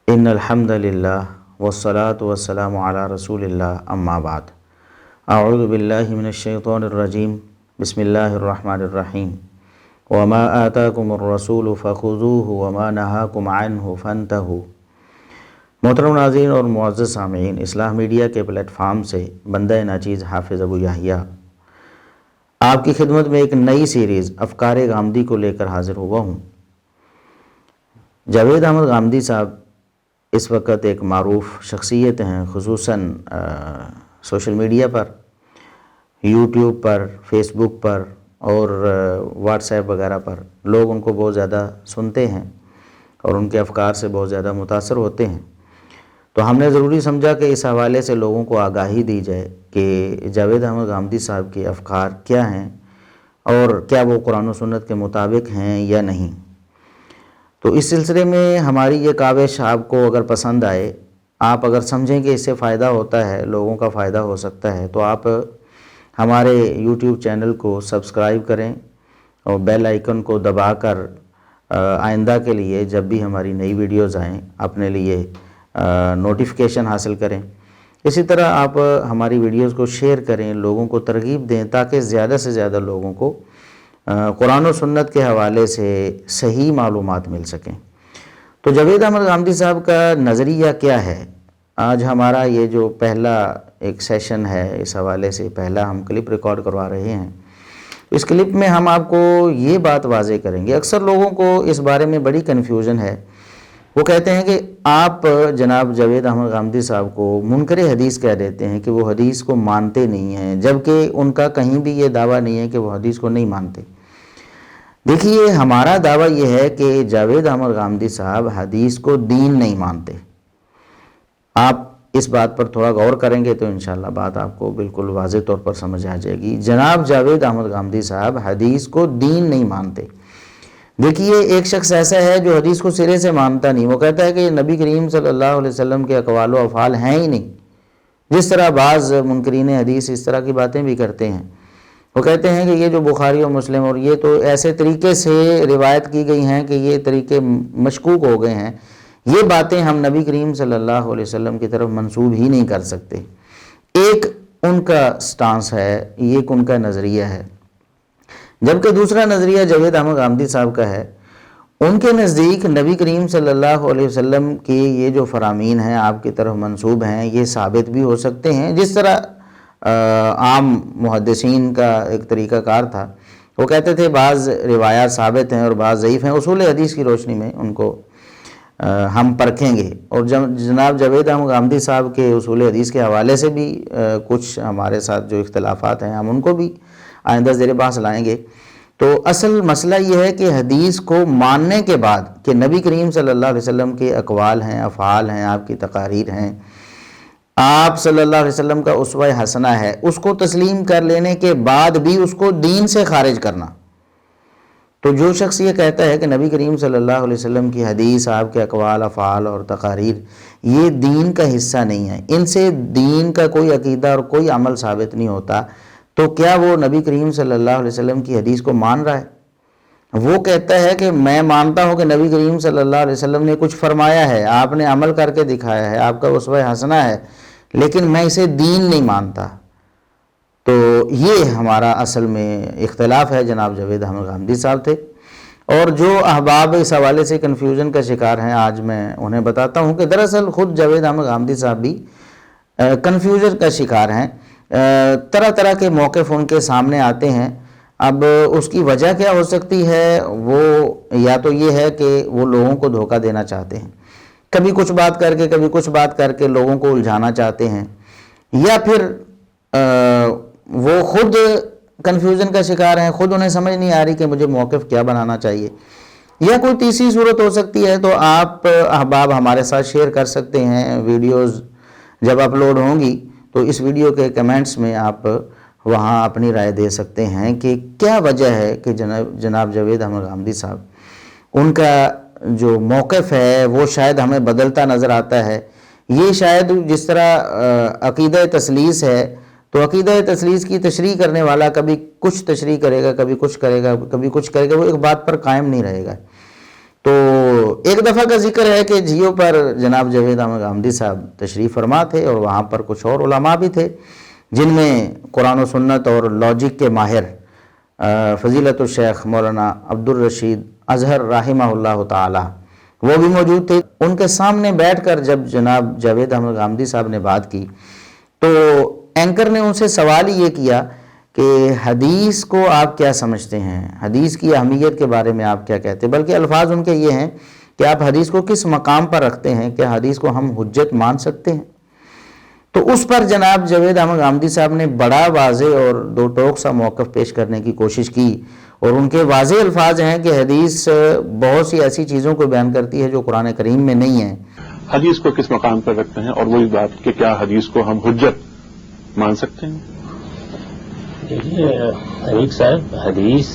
ان الحمد للہ والصلاة والسلام علی رسول اللہ اما بعد اعوذ باللہ من الشیطان الرجیم بسم اللہ الرحمن الرحیم وما آتاکم الرسول فخذوہ وما نہاکم عنہ فانتہوا۔ محترم ناظرین اور معزز سامعین، اصلاح میڈیا کے پلیٹ فارم سے بندہ ناچیز حافظ ابو یحییٰ آپ کی خدمت میں ایک نئی سیریز افکار غامدی کو لے کر حاضر ہوا ہوں۔ جاوید احمد غامدی صاحب اس وقت ایک معروف شخصیت ہیں، خصوصاً سوشل میڈیا پر، یوٹیوب پر، فیس بک پر اور واٹس ایپ وغیرہ پر لوگ ان کو بہت زیادہ سنتے ہیں اور ان کے افکار سے بہت زیادہ متاثر ہوتے ہیں۔ تو ہم نے ضروری سمجھا کہ اس حوالے سے لوگوں کو آگاہی دی جائے کہ جاوید احمد غامدی صاحب کے افکار کیا ہیں اور کیا وہ قرآن و سنت کے مطابق ہیں یا نہیں۔ تو اس سلسلے میں ہماری یہ کاوش آپ کو اگر پسند آئے، آپ اگر سمجھیں کہ اس سے فائدہ ہوتا ہے، لوگوں کا فائدہ ہو سکتا ہے، تو آپ ہمارے یوٹیوب چینل کو سبسکرائب کریں اور بیل آئیکن کو دبا کر آئندہ کے لیے جب بھی ہماری نئی ویڈیوز آئیں اپنے لیے نوٹیفیکیشن حاصل کریں۔ اسی طرح آپ ہماری ویڈیوز کو شیئر کریں، لوگوں کو ترغیب دیں تاکہ زیادہ سے زیادہ لوگوں کو قرآن و سنت کے حوالے سے صحیح معلومات مل سکیں۔ تو جاوید احمد غامدی صاحب کا نظریہ کیا ہے؟ آج ہمارا یہ جو پہلا ایک سیشن ہے، اس حوالے سے پہلا ہم کلپ ریکارڈ کروا رہے ہیں۔ اس کلپ میں ہم آپ کو یہ بات واضح کریں گے، اکثر لوگوں کو اس بارے میں بڑی کنفیوژن ہے۔ وہ کہتے ہیں کہ آپ جناب جاوید احمد غامدی صاحب کو منکر حدیث کہہ دیتے ہیں کہ وہ حدیث کو مانتے نہیں ہیں، جبکہ ان کا کہیں بھی یہ دعویٰ نہیں ہے کہ وہ حدیث کو نہیں مانتے۔ دیکھیے، ہمارا دعویٰ یہ ہے کہ جاوید احمد غامدی صاحب حدیث کو دین نہیں مانتے۔ آپ اس بات پر تھوڑا غور کریں گے تو انشاءاللہ بات آپ کو بالکل واضح طور پر سمجھ آ جائے گی۔ جناب جاوید احمد غامدی صاحب حدیث کو دین نہیں مانتے۔ دیکھیے، ایک شخص ایسا ہے جو حدیث کو سرے سے مانتا نہیں، وہ کہتا ہے کہ نبی کریم صلی اللہ علیہ وسلم کے اقوال و افعال ہیں ہی نہیں، جس طرح بعض منکرین حدیث اس طرح کی باتیں بھی کرتے ہیں۔ وہ کہتے ہیں کہ یہ جو بخاری و مسلم اور یہ تو ایسے طریقے سے روایت کی گئی ہیں کہ یہ طریقے مشکوک ہو گئے ہیں، یہ باتیں ہم نبی کریم صلی اللہ علیہ وسلم کی طرف منسوب ہی نہیں کر سکتے۔ ایک ان کا سٹانس ہے، ایک ان کا نظریہ ہے۔ جبکہ دوسرا نظریہ جاوید احمد غامدی صاحب کا ہے۔ ان کے نزدیک نبی کریم صلی اللہ علیہ وسلم کی یہ جو فرامین ہیں آپ کی طرف منسوب ہیں، یہ ثابت بھی ہو سکتے ہیں، جس طرح عام محدثین کا ایک طریقہ کار تھا۔ وہ کہتے تھے بعض روایات ثابت ہیں اور بعض ضعیف ہیں، اصول حدیث کی روشنی میں ان کو ہم پرکھیں گے۔ اور جناب جاوید احمد غامدی صاحب کے اصول حدیث کے حوالے سے بھی کچھ ہمارے ساتھ جو اختلافات ہیں ہم ان کو بھی آئندہ زیر بحث لائیں گے۔ تو اصل مسئلہ یہ ہے کہ حدیث کو ماننے کے بعد کہ نبی کریم صلی اللہ علیہ وسلم کے اقوال ہیں، افعال ہیں، آپ کی تقاریر ہیں، آپ صلی اللہ علیہ وسلم کا اسوہ حسنہ ہے، اس کو تسلیم کر لینے کے بعد بھی اس کو دین سے خارج کرنا۔ تو جو شخص یہ کہتا ہے کہ نبی کریم صلی اللہ علیہ وسلم کی حدیث، آپ کے اقوال، افعال اور تقاریر یہ دین کا حصہ نہیں ہے، ان سے دین کا کوئی عقیدہ اور کوئی عمل ثابت نہیں ہوتا، تو کیا وہ نبی کریم صلی اللہ علیہ وسلم کی حدیث کو مان رہا ہے؟ وہ کہتا ہے کہ میں مانتا ہوں کہ نبی کریم صلی اللہ علیہ وسلم نے کچھ فرمایا ہے، آپ نے عمل کر کے دکھایا ہے، آپ کا اسوہ حسنہ ہے، لیکن میں اسے دین نہیں مانتا۔ تو یہ ہمارا اصل میں اختلاف ہے۔ جناب جاوید احمد غامدی صاحب تھے، اور جو احباب اس حوالے سے کنفیوژن کا شکار ہیں، آج میں انہیں بتاتا ہوں کہ دراصل خود جاوید احمد غامدی صاحب بھی کنفیوژن کا شکار ہیں۔ طرح طرح کے موقف ان کے سامنے آتے ہیں۔ اب اس کی وجہ کیا ہو سکتی ہے؟ وہ یا تو یہ ہے کہ وہ لوگوں کو دھوکہ دینا چاہتے ہیں، کبھی کچھ بات کر کے کبھی کچھ بات کر کے لوگوں کو الجھانا چاہتے ہیں، یا پھر وہ خود کنفیوژن کا شکار ہیں، خود انہیں سمجھ نہیں آ رہی کہ مجھے موقف کیا بنانا چاہیے، یا کوئی تیسری صورت ہو سکتی ہے۔ تو آپ احباب ہمارے ساتھ شیئر کر سکتے ہیں۔ ویڈیوز جب اپلوڈ ہوں گی تو اس ویڈیو کے کمنٹس میں آپ وہاں اپنی رائے دے سکتے ہیں کہ کیا وجہ ہے کہ جناب جاوید احمد غامدی صاحب ان کا جو موقف ہے وہ شاید ہمیں بدلتا نظر آتا ہے۔ یہ شاید جس طرح عقیدہ تثلیث ہے، تو عقیدہ تثلیث کی تشریح کرنے والا کبھی کچھ تشریح کرے گا، کبھی کچھ کرے گا، کبھی کچھ کرے گا، وہ ایک بات پر قائم نہیں رہے گا۔ تو ایک دفعہ کا ذکر ہے کہ جیو پر جناب جاوید احمد غامدی صاحب تشریف فرما تھے اور وہاں پر کچھ اور علماء بھی تھے جن میں قرآن و سنت اور لاجک کے ماہر فضیلت الشیخ مولانا عبدالرشید اظہر رحمہ اللہ تعالی وہ بھی موجود تھے. ان کے سامنے بیٹھ کر جب جناب جاوید احمد غامدی صاحب نے بات کی تو اینکر نے ان سے سوال یہ کیا کہ حدیث کو آپ کیا سمجھتے ہیں, حدیث کی اہمیت کے بارے میں آپ کیا کہتے ہیں, بلکہ الفاظ ان کے یہ ہیں کہ آپ حدیث کو کس مقام پر رکھتے ہیں, کیا حدیث کو ہم حجت مان سکتے ہیں. تو اس پر جناب جاوید احمد غامدی صاحب نے بڑا واضح اور دو ٹوک سا موقف پیش کرنے کی کوشش کی, اور ان کے واضح الفاظ ہیں کہ حدیث بہت سی ایسی چیزوں کو بیان کرتی ہے جو قرآن کریم میں نہیں ہے. حدیث کو کس مقام پر رکھتے ہیں, اور وہی بات کہ کیا حدیث کو ہم حجت مان سکتے ہیں. دیکھیے حریق صاحب, حدیث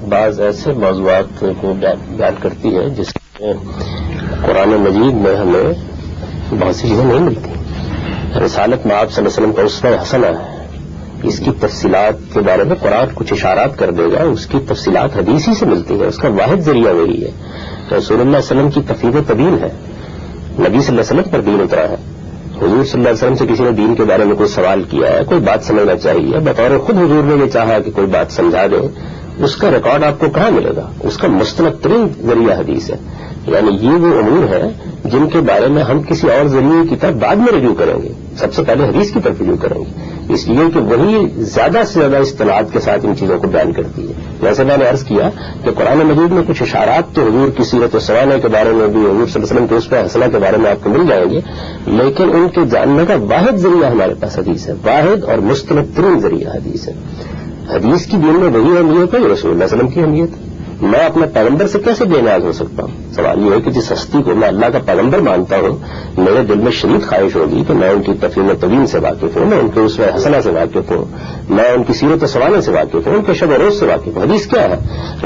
بعض ایسے موضوعات کو بیان کرتی ہے جس میں قرآن مجید میں ہمیں بہت سی چیزیں نہیں ملتی. رسالت میں آپ صلی اللہ علیہ وسلم کا اسوہ حسنہ ہے, اس کی تفصیلات کے بارے میں قرآن کچھ اشارات کر دے گا, اس کی تفصیلات حدیث ہی سے ملتی ہے. اس کا واحد ذریعہ وہی ہے. رسول اللہ علیہ وسلم کی تفہیم طویل ہے, نبی صلی اللہ علیہ وسلم پر دین اترا ہے. حضور صلی اللہ علیہ وسلم سے کسی نے دین کے بارے میں کوئی سوال کیا ہے, کوئی بات سمجھنا چاہیے, بطور خود حضور نے یہ چاہا کہ کوئی بات سمجھا دے, اس کا ریکارڈ آپ کو کہاں ملے گا. اس کا مستند ترین ذریعہ حدیث ہے. یعنی یہ وہ امور ہیں جن کے بارے میں ہم کسی اور ذریعے کی طرف بعد میں رجوع کریں گے, سب سے پہلے حدیث کی طرف رجوع کریں گے, اس لیے کہ وہی زیادہ سے زیادہ اصطلاحات کے ساتھ ان چیزوں کو بیان کرتی ہے. جیسے میں نے عرض کیا کہ قرآن مجید میں کچھ اشارات تو حضور کی سیرت و سوانح کے بارے میں بھی, حضور صلی اللہ علیہ وسلم کے اسوہ حسنہ کے بارے میں آپ کو مل جائیں گے, لیکن ان کے جاننے کا واحد ذریعہ ہمارے پاس حدیث ہے, واحد اور مستند ترین ذریعہ حدیث ہے. حدیث کی دین میں وہی اہمیت ہے جو رسول اللہ علیہ وسلم کی اہمیت ہے. میں اپنے پیغمبر سے کیسے بے نیاز ہو سکتا ہوں. سوال یہ ہے کہ جس ہستی کو میں اللہ کا پیغمبر مانتا ہوں, میرے دل میں شدید خواہش ہوگی کہ میں ان کی تفہیم طویل سے واقف ہوں, میں ان کے اسوہ حسنہ سے واقف ہوں, میں ان کی سیرت و سوانح سے واقف ہوں, ان کے شب و روز سے واقف ہوں. حدیث کیا ہے؟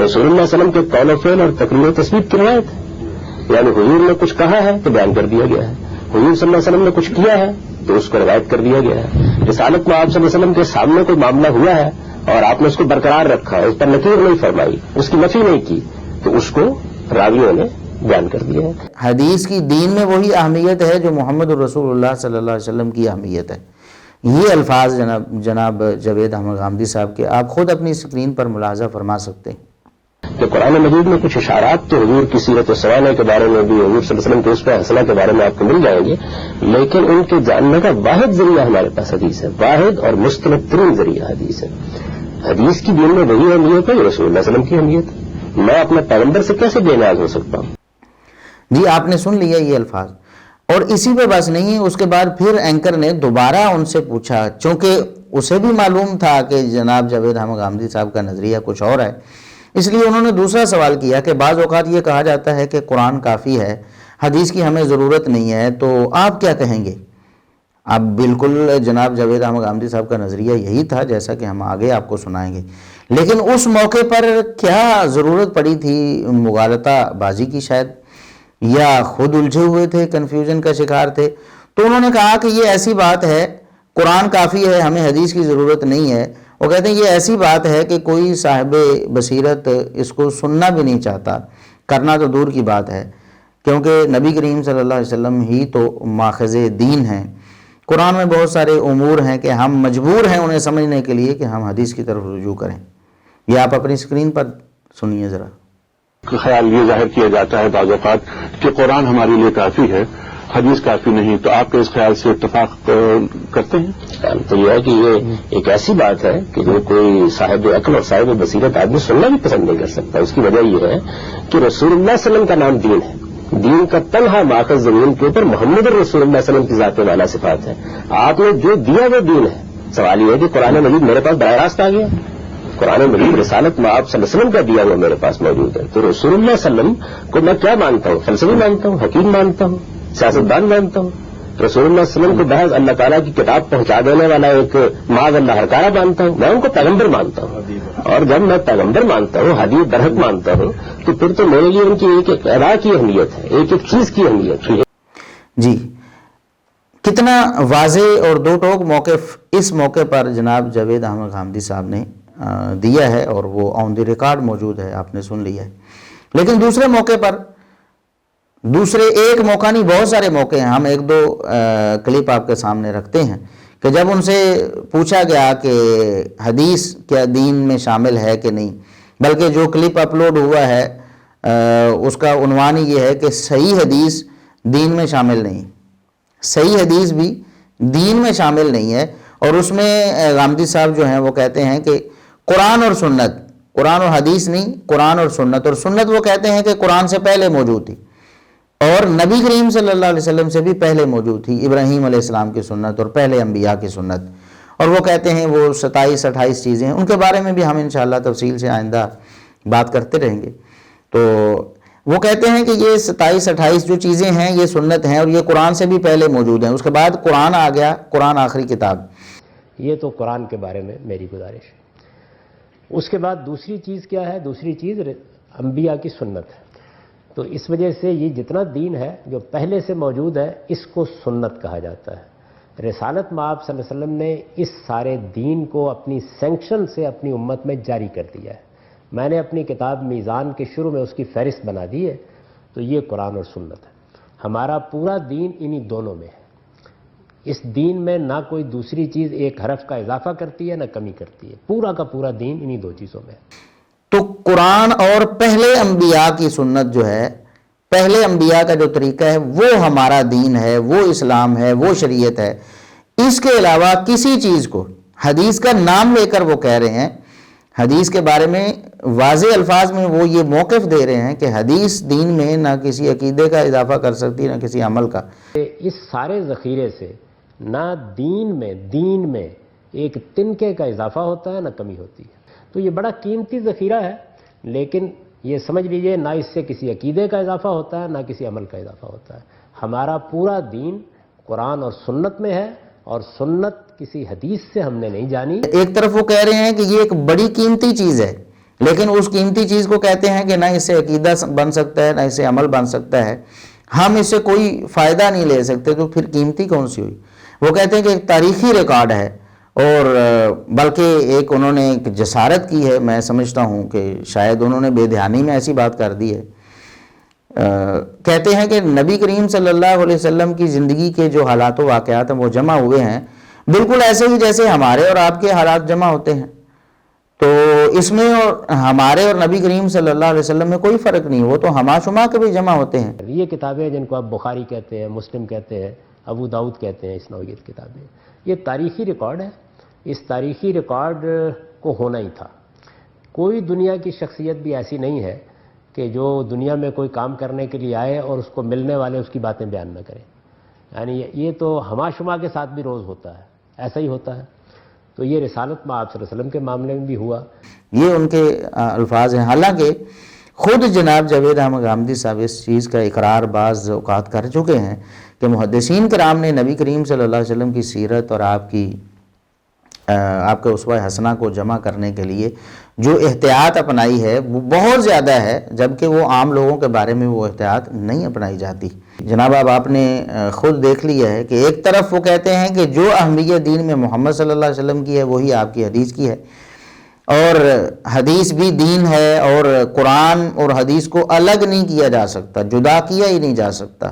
رسول اللہ علیہ وسلم کے قول و فعل اور تقریر و تصویر کی روایت ہے. یعنی حضور نے کچھ کہا ہے تو بیان کر دیا گیا ہے, حضور صلی اللہ علیہ وسلم نے کچھ کیا ہے تو اس کو روایت کر دیا گیا ہے. رسالت میں آپ صلی اللہ علیہ وسلم کے سامنے کوئی معاملہ ہوا ہے اور آپ نے اس کو برقرار رکھا, اس پر نکیر نہیں فرمائی, اس کی نفی نہیں کی, تو اس کو راویوں نے بیان کر دیا ہے. حدیث کی دین میں وہی اہمیت ہے جو محمد الرسول اللہ صلی اللہ علیہ وسلم کی اہمیت ہے. یہ الفاظ جناب جاوید احمد غامدی صاحب کے آپ خود اپنی اسکرین پر ملاحظہ فرما سکتے ہیں کہ قرآن مجید میں کچھ اشارات تو حضور کی سیرت و سوانح کے بارے میں بھی, حضور صلی اللہ علیہ وسلم کے اسوہ حسنہ کے بارے میں آپ کو مل جائیں گے, لیکن ان کے جاننے کا واحد ذریعہ ہمارے پاس حدیث ہے, واحد اور مستند ترین ذریعہ حدیث ہے. حدیث کی دین میں وہی اہمیت ہے جو رسول اللہ علیہ وسلم کی اہمیت ہے. میں اپنے پیغمبر سے کیسے بے نیاز ہو سکتا ہوں. جی آپ نے سن لیا یہ الفاظ, اور اسی پہ بس نہیں, اس کے بعد پھر اینکر نے دوبارہ ان سے پوچھا, چونکہ اسے بھی معلوم تھا کہ جناب جاوید احمد غامدی صاحب کا نظریہ کچھ اور ہے, اس لیے انہوں نے دوسرا سوال کیا کہ بعض اوقات یہ کہا جاتا ہے کہ قرآن کافی ہے, حدیث کی ہمیں ضرورت نہیں ہے, تو آپ کیا کہیں گے. اب بالکل جناب جاوید احمد غامدی صاحب کا نظریہ یہی تھا جیسا کہ ہم آگے آپ کو سنائیں گے, لیکن اس موقع پر کیا ضرورت پڑی تھی مغالطہ بازی کی شاید, یا خود الجھے ہوئے تھے, کنفیوژن کا شکار تھے. تو انہوں نے کہا کہ یہ ایسی بات ہے, قرآن کافی ہے, ہمیں حدیث کی ضرورت نہیں ہے. وہ کہتے ہیں یہ ایسی بات ہے کہ کوئی صاحب بصیرت اس کو سننا بھی نہیں چاہتا, کرنا تو دور کی بات ہے, کیونکہ نبی کریم صلی اللہ علیہ وسلم ہی تو ماخذ دین ہیں. قرآن میں بہت سارے امور ہیں کہ ہم مجبور ہیں انہیں سمجھنے کے لیے کہ ہم حدیث کی طرف رجوع کریں. یہ آپ اپنی اسکرین پر سنیے ذرا. خیال یہ ظاہر کیا جاتا ہے بعض اوقات کہ قرآن ہمارے لیے کافی ہے, حدیث کافی نہیں, تو آپ کے اس خیال سے اتفاق کرتے ہیں؟ تو یہ ہے کہ یہ ایک ایسی بات ہے کہ جو کوئی صاحب عقل اور صاحب بصیرت آدمی سننا بھی پسند نہیں کر سکتا. اس کی وجہ یہ ہے کہ رسول اللہ صلی اللہ علیہ وسلم کا نام دین ہے, دین کا تنہا ماخذ زمین کے اوپر محمد الرسول اللہ صلی اللہ علیہ وسلم کی ذات والا صفات ہے. آپ نے جو دیا وہ دین ہے. سوال یہ ہے کہ قرآن مجید میرے پاس براہ راست آ گیا, قرآن مجید رسالت میں آپ صلی اللہ علیہ وسلم کا دیا ہوا میرے پاس موجود ہے, تو رسول اللہ صلی اللہ علیہ وسلم کو میں کیا مانتا ہوں؟ فلسفی مانتا ہوں, حکیم مانتا ہوں, سیاستدان مانتا ہوں. رسول اللہ صلی اللہ علیہ وسلم کو بحث اللہ تعالیٰ کی کتاب پہنچا دینے والا ایک معاذ اللہ ہرکارہ مانتا ہوں. میں ان کو پیغمبر مانتا ہوں, اور جب میں پیغمبر مانتا ہوں, حدیث برحق مانتا ہوں, تو پھر تو میرے لیے ان کی ایک ایک ادا کی اہمیت ہے, ایک ایک چیز کی اہمیت ہے. جی کتنا واضح اور دو ٹوک موقف اس موقع پر جناب جاوید احمد غامدی صاحب نے دیا ہے, اور وہ آن دی ریکارڈ موجود ہے, آپ نے سن لیا ہے. لیکن دوسرے موقع پر دوسرے ایک موقع نہیں، بہت سارے موقع ہیں، ہم ایک دو کلپ آپ کے سامنے رکھتے ہیں کہ جب ان سے پوچھا گیا کہ حدیث کیا دین میں شامل ہے کہ نہیں، بلکہ جو کلپ اپلوڈ ہوا ہے اس کا عنوان یہ ہے کہ صحیح حدیث دین میں شامل نہیں، صحیح حدیث بھی دین میں شامل نہیں ہے۔ اور اس میں غامدی صاحب جو ہیں وہ کہتے ہیں کہ قرآن اور سنت، قرآن اور حدیث نہیں، قرآن اور سنت وہ کہتے ہیں کہ قرآن سے پہلے موجود تھی اور نبی کریم صلی اللہ علیہ وسلم سے بھی پہلے موجود تھی، ابراہیم علیہ السلام کی سنت اور پہلے انبیاء کی سنت، اور وہ کہتے ہیں وہ 27-28 چیزیں ہیں، ان کے بارے میں بھی ہم انشاءاللہ تفصیل سے آئندہ بات کرتے رہیں گے۔ تو وہ کہتے ہیں کہ یہ 27-28 جو چیزیں ہیں یہ سنت ہیں اور یہ قرآن سے بھی پہلے موجود ہیں، اس کے بعد قرآن آ گیا، قرآن آخری کتاب۔ یہ تو قرآن کے بارے میں میری گزارش ہے۔ اس کے بعد دوسری چیز کیا ہے؟ دوسری چیز انبیاء کی سنت ہے۔ تو اس وجہ سے یہ جتنا دین ہے جو پہلے سے موجود ہے اس کو سنت کہا جاتا ہے۔ رسالت مآب صلی اللہ علیہ وسلم نے اس سارے دین کو اپنی سینکشن سے اپنی امت میں جاری کر دیا ہے۔ میں نے اپنی کتاب میزان کے شروع میں اس کی فہرست بنا دی ہے، تو یہ قرآن اور سنت ہے۔ ہمارا پورا دین انہی دونوں میں ہے۔ اس دین میں نہ کوئی دوسری چیز ایک حرف کا اضافہ کرتی ہے نہ کمی کرتی ہے، پورا کا پورا دین انہی دو چیزوں میں ہے۔ تو قرآن اور پہلے انبیاء کی سنت جو ہے، پہلے انبیاء کا جو طریقہ ہے وہ ہمارا دین ہے، وہ اسلام ہے، وہ شریعت ہے۔ اس کے علاوہ کسی چیز کو حدیث کا نام لے کر وہ کہہ رہے ہیں، حدیث کے بارے میں واضح الفاظ میں وہ یہ موقف دے رہے ہیں کہ حدیث دین میں نہ کسی عقیدے کا اضافہ کر سکتی نہ کسی عمل کا۔ اس سارے ذخیرے سے نہ دین میں ایک تنکے کا اضافہ ہوتا ہے نہ کمی ہوتی ہے۔ تو یہ بڑا قیمتی ذخیرہ ہے، لیکن یہ سمجھ لیجئے نہ اس سے کسی عقیدے کا اضافہ ہوتا ہے نہ کسی عمل کا اضافہ ہوتا ہے۔ ہمارا پورا دین قرآن اور سنت میں ہے، اور سنت کسی حدیث سے ہم نے نہیں جانی۔ ایک طرف وہ کہہ رہے ہیں کہ یہ ایک بڑی قیمتی چیز ہے، لیکن اس قیمتی چیز کو کہتے ہیں کہ نہ اس سے عقیدہ بن سکتا ہے نہ اس سے عمل بن سکتا ہے، ہم اس سے کوئی فائدہ نہیں لے سکتے، تو پھر قیمتی کون سی ہوئی؟ وہ کہتے ہیں کہ ایک تاریخی ریکارڈ ہے، اور بلکہ ایک انہوں نے ایک جسارت کی ہے، میں سمجھتا ہوں کہ شاید انہوں نے بے دھیانی میں ایسی بات کر دی ہے۔ کہتے ہیں کہ نبی کریم صلی اللہ علیہ وسلم کی زندگی کے جو حالات و واقعات ہیں وہ جمع ہوئے ہیں بالکل ایسے ہی جیسے ہمارے اور آپ کے حالات جمع ہوتے ہیں، تو اس میں اور ہمارے اور نبی کریم صلی اللہ علیہ وسلم میں کوئی فرق نہیں، وہ تو ہما شما کے بھی جمع ہوتے ہیں۔ یہ کتابیں جن کو آپ بخاری کہتے ہیں، مسلم کہتے ہیں، ابو داؤد کہتے ہیں، اس نوعیت کتابیں، یہ تاریخی ریکارڈ ہے۔ اس تاریخی ریکارڈ کو ہونا ہی تھا۔ کوئی دنیا کی شخصیت بھی ایسی نہیں ہے کہ جو دنیا میں کوئی کام کرنے کے لیے آئے اور اس کو ملنے والے اس کی باتیں بیان نہ کریں، یعنی یہ تو ہما شما کے ساتھ بھی روز ہوتا ہے، ایسا ہی ہوتا ہے۔ تو یہ رسالت مآب صلی اللہ علیہ وسلم کے معاملے میں بھی ہوا۔ یہ ان کے الفاظ ہیں، حالانکہ خود جناب جاوید احمد غامدی صاحب اس چیز کا اقرار بعض اوقات کر چکے ہیں کہ محدثین کرام نے نبی کریم صلی اللہ علیہ وسلم کی سیرت اور آپ کے اسوہ حسنہ کو جمع کرنے کے لیے جو احتیاط اپنائی ہے وہ بہت زیادہ ہے، جبکہ وہ عام لوگوں کے بارے میں وہ احتیاط نہیں اپنائی جاتی۔ جناب اب آپ نے خود دیکھ لیا ہے کہ ایک طرف وہ کہتے ہیں کہ جو اہمیت دین میں محمد صلی اللہ علیہ وسلم کی ہے وہی آپ کی حدیث کی ہے، اور حدیث بھی دین ہے، اور قرآن اور حدیث کو الگ نہیں کیا جا سکتا، جدا کیا ہی نہیں جا سکتا،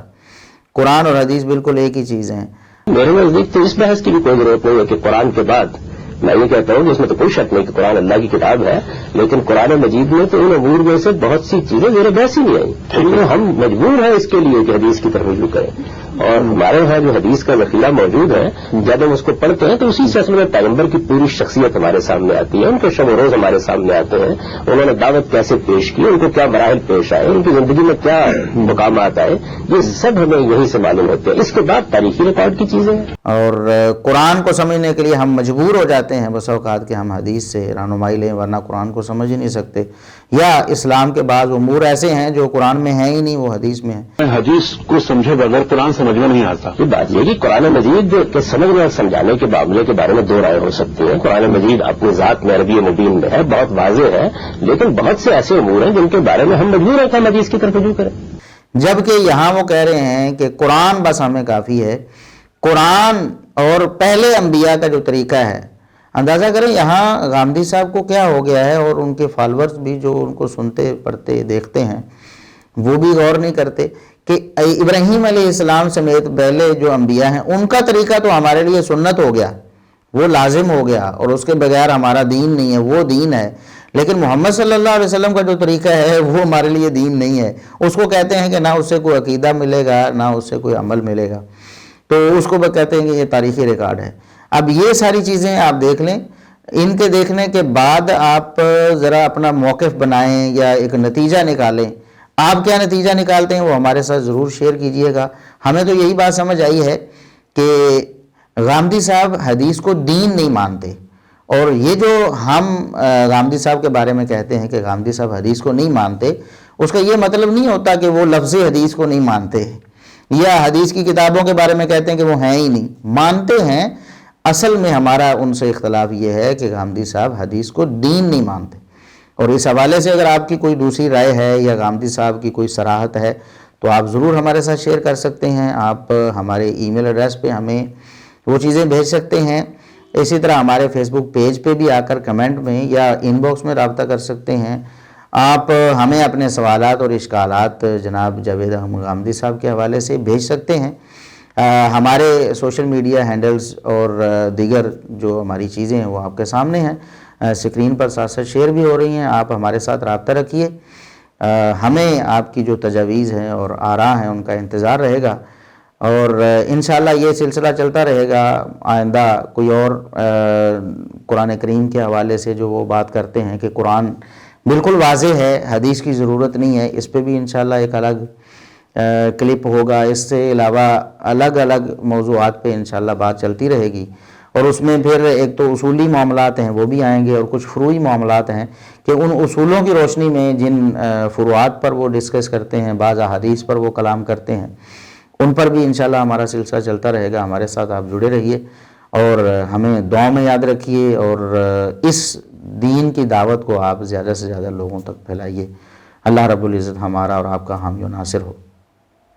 قرآن اور حدیث بالکل ایک ہی چیز ہیں۔ میرے نزدیک تو اس بحث کی بھی کوئی ضرورت نہیں ہے کہ قرآن کے بعد، میں یہ کہتا ہوں کہ اس میں تو کوئی شک نہیں کہ قرآن اللہ کی کتاب ہے، لیکن قرآن مجید میں تو ان امور میں سے بہت سی چیزیں زیر بحث ہی نہیں آئی، کیونکہ ہم مجبور ہیں اس کے لیے کہ حدیث کی طرف رجوع کریں، اور ہمارے یہاں جو حدیث کا ذخیرہ موجود ہے جب ہم اس کو پڑھتے ہیں تو اسی سلسلے میں پیغمبر کی پوری شخصیت ہمارے سامنے آتی ہے، ان کے شب و روز ہمارے سامنے آتے ہیں، انہوں نے دعوت کیسے پیش کی، ان کو کیا مراحل پیش آئے، ان کی زندگی میں کیا مقامات آئے، یہ سب ہمیں یہیں سے معلوم ہوتے ہیں۔ اس کے بعد تاریخی ریکارڈ کی چیزیں ہیں، اور قرآن کو سمجھنے کے لیے ہم مجبور ہو جاتے ہیں بس اوقات کہ ہم حدیث سے رہنمائی لیں، ورنہ قرآن کو سمجھ ہی نہیں سکتے، یا اسلام کے بعض امور ایسے ہیں جو قرآن میں ہیں ہی نہیں، وہ حدیث میں ہیں۔ حدیث کو سمجھے بغیر قرآن سمجھ میں نہیں آتا۔ یہ بات یہ کہ قرآن مجید کے سمجھنے اور سمجھانے کے معاملے کے بارے میں دو رائے ہو سکتی ہیں۔ قرآن مجید اپنی ذات میں عربی مبین میں ہے، بہت واضح ہے، لیکن بہت سے ایسے امور ہیں جن کے بارے میں ہم مجبور ہیں کہ ہم حدیث کی طرف رجوع کریں، جبکہ یہاں وہ کہہ رہے ہیں کہ قرآن بس ہمیں کافی ہے۔ قرآن اور پہلے انبیاء کا جو طریقہ ہے، اندازہ کریں یہاں غامدی صاحب کو کیا ہو گیا ہے، اور ان کے فالورز بھی جو ان کو سنتے پڑھتے دیکھتے ہیں وہ بھی غور نہیں کرتے کہ ابراہیم علیہ السلام سمیت پہلے جو انبیاء ہیں ان کا طریقہ تو ہمارے لیے سنت ہو گیا، وہ لازم ہو گیا، اور اس کے بغیر ہمارا دین نہیں ہے، وہ دین ہے، لیکن محمد صلی اللہ علیہ وسلم کا جو طریقہ ہے وہ ہمارے لیے دین نہیں ہے۔ اس کو کہتے ہیں کہ نہ اس سے کوئی عقیدہ ملے گا، نہ اس سے کوئی عمل ملے گا، تو اس کو کہتے ہیں کہ یہ تاریخی ریکارڈ ہے۔ اب یہ ساری چیزیں آپ دیکھ لیں، ان کے دیکھنے کے بعد آپ ذرا اپنا موقف بنائیں یا ایک نتیجہ نکالیں۔ آپ کیا نتیجہ نکالتے ہیں وہ ہمارے ساتھ ضرور شیئر کیجئے گا۔ ہمیں تو یہی بات سمجھ آئی ہے کہ غامدی صاحب حدیث کو دین نہیں مانتے، اور یہ جو ہم غامدی صاحب کے بارے میں کہتے ہیں کہ غامدی صاحب حدیث کو نہیں مانتے، اس کا یہ مطلب نہیں ہوتا کہ وہ لفظ حدیث کو نہیں مانتے، یا حدیث کی کتابوں کے بارے میں کہتے ہیں کہ وہ ہیں ہی نہیں، مانتے ہیں۔ اصل میں ہمارا ان سے اختلاف یہ ہے کہ غامدی صاحب حدیث کو دین نہیں مانتے، اور اس حوالے سے اگر آپ کی کوئی دوسری رائے ہے یا غامدی صاحب کی کوئی صراحت ہے تو آپ ضرور ہمارے ساتھ شیئر کر سکتے ہیں۔ آپ ہمارے ای میل ایڈریس پہ ہمیں وہ چیزیں بھیج سکتے ہیں، اسی طرح ہمارے فیس بک پیج پہ بھی آ کر کمنٹ میں یا ان باکس میں رابطہ کر سکتے ہیں۔ آپ ہمیں اپنے سوالات اور اشکالات جناب جاوید احمد غامدی صاحب کے حوالے سے بھیج سکتے ہیں۔ ہمارے سوشل میڈیا ہینڈلز اور دیگر جو ہماری چیزیں ہیں وہ آپ کے سامنے ہیں، اسکرین پر ساتھ ساتھ شیئر بھی ہو رہی ہیں۔ آپ ہمارے ساتھ رابطہ رکھیے، ہمیں آپ کی جو تجاویز ہیں اور آراء ہیں ان کا انتظار رہے گا، اور انشاءاللہ یہ سلسلہ چلتا رہے گا۔ آئندہ کوئی اور قرآن کریم کے حوالے سے جو وہ بات کرتے ہیں کہ قرآن بالکل واضح ہے، حدیث کی ضرورت نہیں ہے، اس پہ بھی انشاءاللہ ایک الگ کلپ ہوگا۔ اس سے علاوہ الگ الگ موضوعات پہ انشاءاللہ بات چلتی رہے گی، اور اس میں پھر ایک تو اصولی معاملات ہیں وہ بھی آئیں گے، اور کچھ فروعی معاملات ہیں کہ ان اصولوں کی روشنی میں جن فروعات پر وہ ڈسکس کرتے ہیں، بعض احادیث پر وہ کلام کرتے ہیں، ان پر بھی انشاءاللہ ہمارا سلسلہ چلتا رہے گا۔ ہمارے ساتھ آپ جڑے رہیے اور ہمیں دعا میں یاد رکھیے، اور اس دین کی دعوت کو آپ زیادہ سے زیادہ لوگوں تک پھیلائیے۔ اللہ رب العزت ہمارا اور آپ کا حامی و ناصر ہو۔